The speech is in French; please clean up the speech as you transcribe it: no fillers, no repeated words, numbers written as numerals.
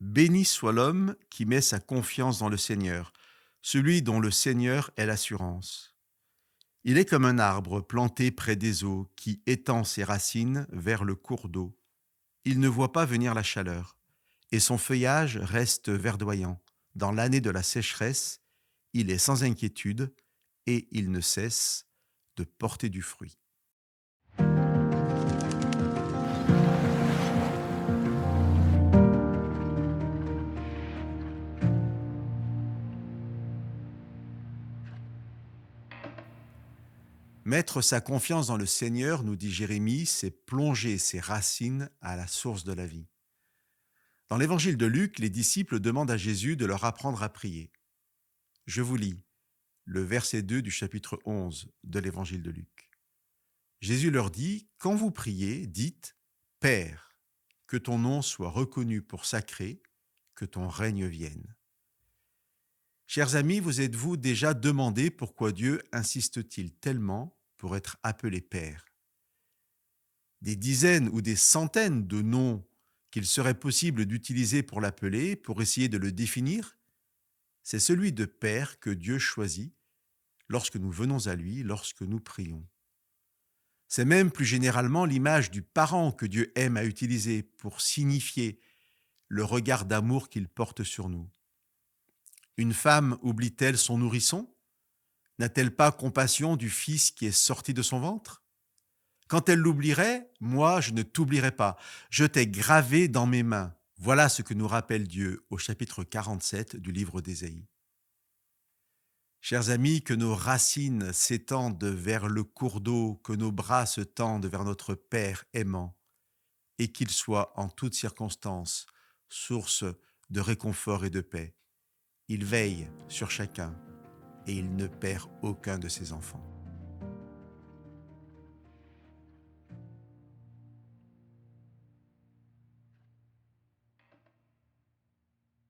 Béni soit l'homme qui met sa confiance dans le Seigneur, celui dont le Seigneur est l'assurance. Il est comme un arbre planté près des eaux qui étend ses racines vers le cours d'eau. Il ne voit pas venir la chaleur, et son feuillage reste verdoyant. Dans l'année de la sécheresse, il est sans inquiétude et il ne cesse de porter du fruit. Mettre sa confiance dans le Seigneur, nous dit Jérémie, c'est plonger ses racines à la source de la vie. Dans l'évangile de Luc, les disciples demandent à Jésus de leur apprendre à prier. Je vous lis le verset 2 du chapitre 11 de l'évangile de Luc. Jésus leur dit, quand vous priez, dites, Père, que ton nom soit reconnu pour sacré, que ton règne vienne. Chers amis, vous êtes-vous déjà demandé pourquoi Dieu insiste-t-il tellement pour être appelé Père? Des dizaines ou des centaines de noms qu'il serait possible d'utiliser pour l'appeler, pour essayer de le définir, c'est celui de Père que Dieu choisit lorsque nous venons à lui, lorsque nous prions. C'est même plus généralement l'image du parent que Dieu aime à utiliser pour signifier le regard d'amour qu'il porte sur nous. Une femme oublie-t-elle son nourrisson? N'a-t-elle pas compassion du fils qui est sorti de son ventre? Quand elle l'oublierait, moi je ne t'oublierai pas. Je t'ai gravé dans mes mains. Voilà ce que nous rappelle Dieu au chapitre 47 du livre d'Ésaïe. Chers amis, que nos racines s'étendent vers le cours d'eau, que nos bras se tendent vers notre Père aimant, et qu'il soit en toutes circonstances source de réconfort et de paix. Il veille sur chacun et il ne perd aucun de ses enfants.